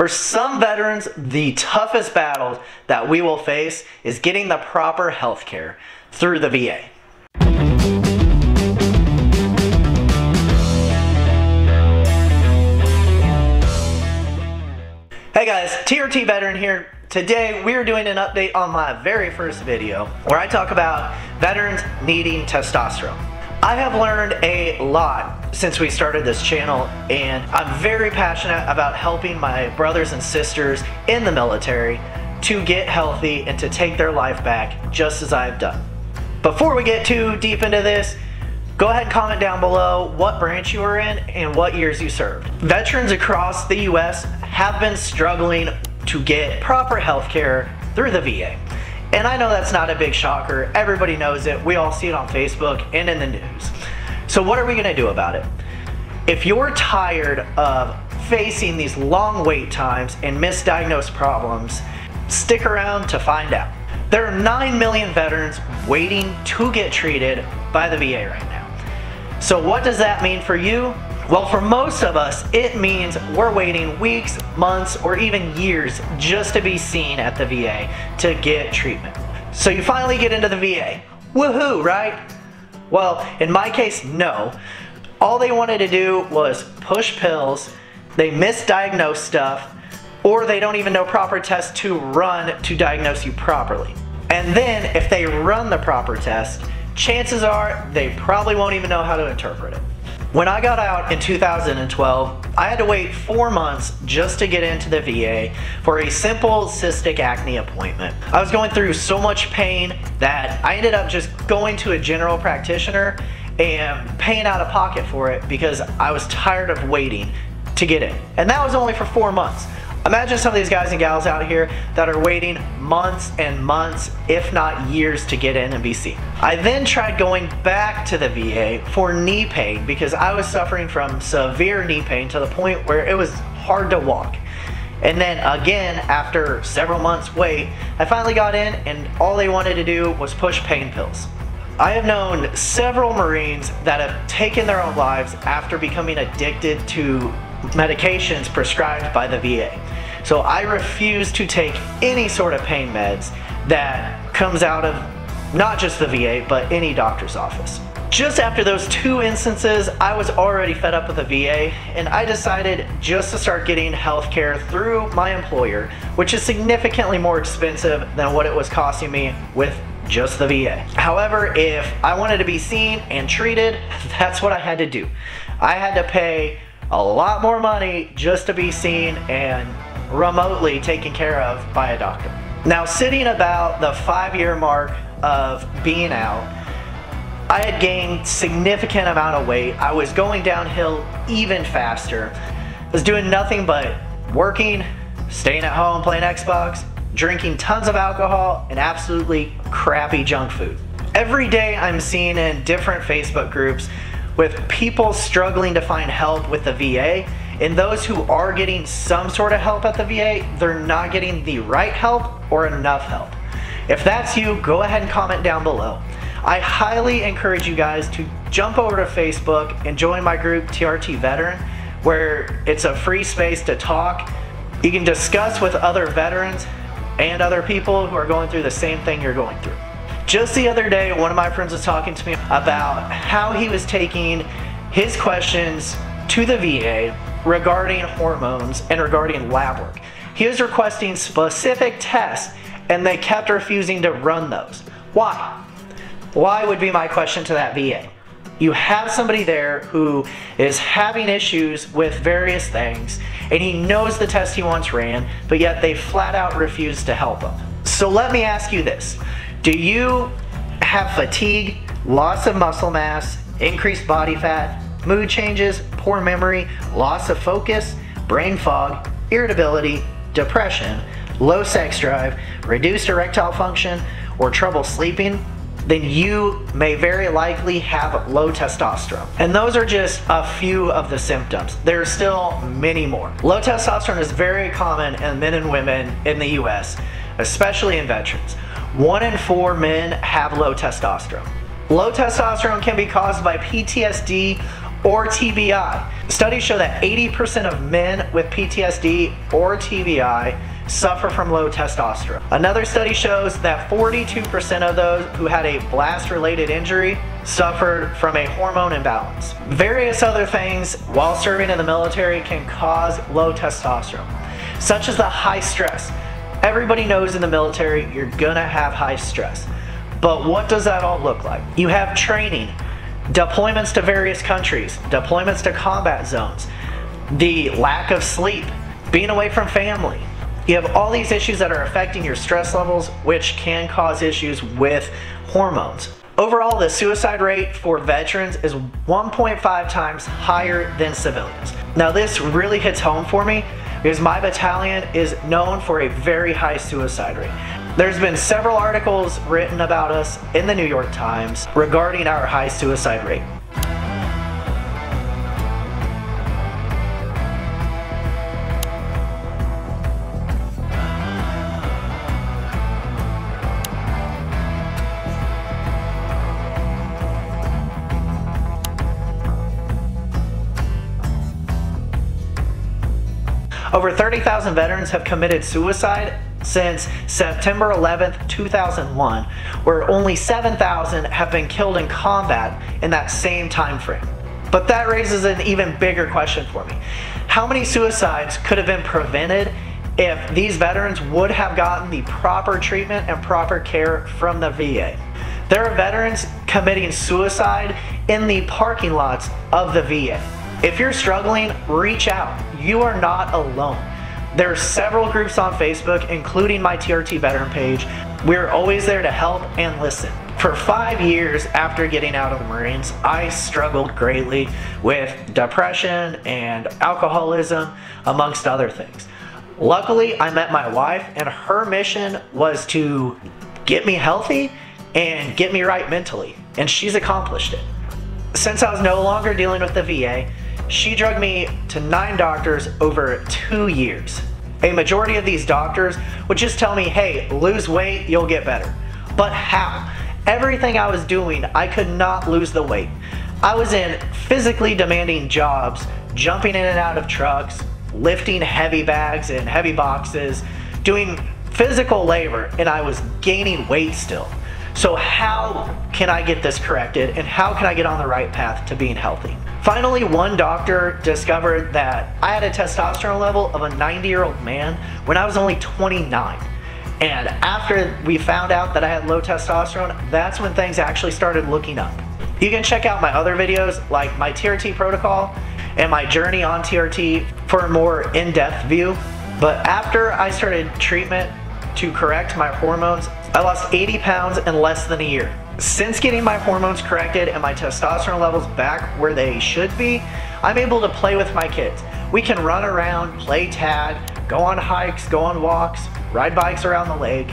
For some veterans, the toughest battle that we will face is getting the proper health care through the VA. Hey guys, TRT Veteran here. Today we are doing an update on my very first video where I talk about veterans needing testosterone. I have learned a lot since we started this channel, and I'm very passionate about helping my brothers and sisters in the military to get healthy and to take their life back just as I've done. Before we get too deep into this, go ahead and comment down below what branch you are in and what years you served. Veterans across the US have been struggling to get proper health care through the VA. And I know that's not a big shocker. Everybody knows it. We all see it on Facebook and in the news. So what are we gonna do about it? If you're tired of facing these long wait times and misdiagnosed problems, stick around to find out. There are 9 million veterans waiting to get treated by the VA right now. So what does that mean for you? Well, for most of us, it means we're waiting weeks, months, or even years just to be seen at the VA to get treatment. So you finally get into the VA. Woohoo, right? Well, in my case, no. All they wanted to do was push pills, they misdiagnose stuff, or they don't even know proper tests to run to diagnose you properly. And then if they run the proper test, chances are they probably won't even know how to interpret it. When I got out in 2012, I had to wait 4 months just to get into the VA for a simple cystic acne appointment. I was going through so much pain that I ended up just going to a general practitioner and paying out of pocket for it because I was tired of waiting to get in. And that was only for 4 months. Imagine some of these guys and gals out here that are waiting months and months, if not years, to get in and be seen. I then tried going back to the VA for knee pain because I was suffering from severe knee pain to the point where it was hard to walk. And then again, after several months wait, I finally got in and all they wanted to do was push pain pills. I have known several Marines that have taken their own lives after becoming addicted to medications prescribed by the VA. So I refuse to take any sort of pain meds that comes out of not just the VA, but any doctor's office. Just after those 2 instances, I was already fed up with the VA, and I decided just to start getting health care through my employer, which is significantly more expensive than what it was costing me with just the VA. However, if I wanted to be seen and treated, that's what I had to do. I had to pay a lot more money just to be seen and remotely taken care of by a doctor. Now, sitting about the 5-year mark of being out, I had gained significant amount of weight. I was going downhill even faster. I was doing nothing but working, staying at home, playing Xbox, drinking tons of alcohol, and absolutely crappy junk food. Every day I'm seeing in different Facebook groups with people struggling to find help with the VA, and those who are getting some sort of help at the VA, they're not getting the right help or enough help. If that's you, go ahead and comment down below. I highly encourage you guys to jump over to Facebook and join my group TRT Veteran, where it's a free space to talk. You can discuss with other veterans and other people who are going through the same thing you're going through. Just the other day, one of my friends was talking to me about how he was taking his questions to the VA regarding hormones and regarding lab work. He was requesting specific tests and they kept refusing to run those. Why? Why would be my question to that VA. You have somebody there who is having issues with various things and he knows the test he wants ran, but yet they flat out refuse to help him. So let me ask you this. Do you have fatigue, loss of muscle mass, increased body fat, mood changes, poor memory, loss of focus, brain fog, irritability, depression, low sex drive, reduced erectile function, or trouble sleeping? Then you may very likely have low testosterone. And those are just a few of the symptoms. There are still many more. Low testosterone is very common in men and women in the US, especially in veterans. 1 in 4 men have low testosterone. Low testosterone can be caused by PTSD or TBI. Studies show that 80% of men with PTSD or TBI suffer from low testosterone. Another study shows that 42% of those who had a blast-related injury suffered from a hormone imbalance. Various other things while serving in the military can cause low testosterone, such as the high stress. Everybody knows in the military you're gonna have high stress. But what does that all look like? You have training, deployments to various countries, deployments to combat zones, the lack of sleep, being away from family. You have all these issues that are affecting your stress levels, which can cause issues with hormones. Overall, the suicide rate for veterans is 1.5 times higher than civilians. Now this really hits home for me because my battalion is known for a very high suicide rate. There's been several articles written about us in the New York Times regarding our high suicide rate. Over 30,000 veterans have committed suicide since September 11th, 2001, where only 7,000 have been killed in combat in that same time frame. But that raises an even bigger question for me. How many suicides could have been prevented if these veterans would have gotten the proper treatment and proper care from the VA? There are veterans committing suicide in the parking lots of the VA. If you're struggling, reach out. You are not alone. There are several groups on Facebook, including my TRT veteran page. We're always there to help and listen. For 5 years after getting out of the Marines, I struggled greatly with depression and alcoholism, amongst other things. Luckily, I met my wife, and her mission was to get me healthy and get me right mentally, and she's accomplished it. Since I was no longer dealing with the VA, she drugged me to 9 doctors over 2 years. A majority of these doctors would just tell me, hey, lose weight, you'll get better. But how? Everything I was doing, I could not lose the weight. I was in physically demanding jobs, jumping in and out of trucks, lifting heavy bags and heavy boxes, doing physical labor, and I was gaining weight still. So how can I get this corrected, and how can I get on the right path to being healthy? Finally, one doctor discovered that I had a testosterone level of a 90-year-old man when I was only 29. And after we found out that I had low testosterone, that's when things actually started looking up. You can check out my other videos like my TRT protocol and my journey on TRT for a more in-depth view. But after I started treatment to correct my hormones, I lost 80 pounds in less than a year. Since getting my hormones corrected and my testosterone levels back where they should be, I'm able to play with my kids. We can run around, play tag, go on hikes, go on walks, ride bikes around the lake.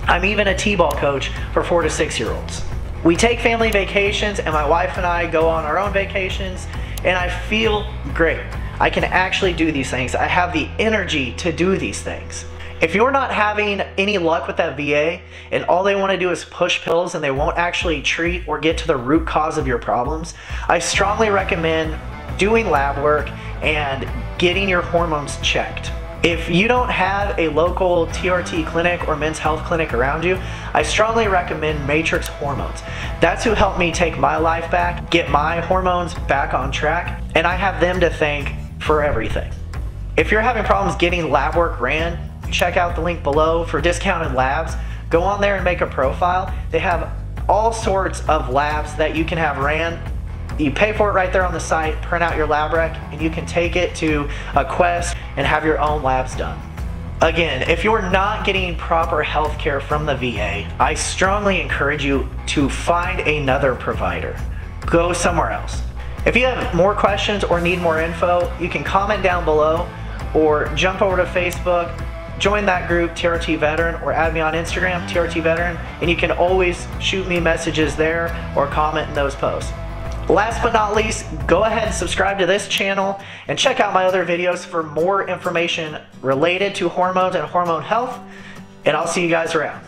I'm even a t-ball coach for 4 to 6 year olds. We take family vacations, and my wife and I go on our own vacations, and I feel great. I can actually do these things. I have the energy to do these things. If you're not having any luck with that VA and all they want to do is push pills and they won't actually treat or get to the root cause of your problems, I strongly recommend doing lab work and getting your hormones checked. If you don't have a local TRT clinic or men's health clinic around you, I strongly recommend Matrix Hormones. That's who helped me take my life back, get my hormones back on track, and I have them to thank for everything. If you're having problems getting lab work ran, check out the link below for discounted labs. Go on there and make a profile. They have all sorts of labs that you can have ran. You pay for it right there on the site, print out your lab rec, and you can take it to a Quest and have your own labs done. Again, if you're not getting proper health care from the VA, I strongly encourage you to find another provider. Go somewhere else. If you have more questions or need more info, you can comment down below or jump over to Facebook, join that group, TRT Veteran, or add me on Instagram, TRT Veteran, and you can always shoot me messages there or comment in those posts. Last but not least, go ahead and subscribe to this channel and check out my other videos for more information related to hormones and hormone health, and I'll see you guys around.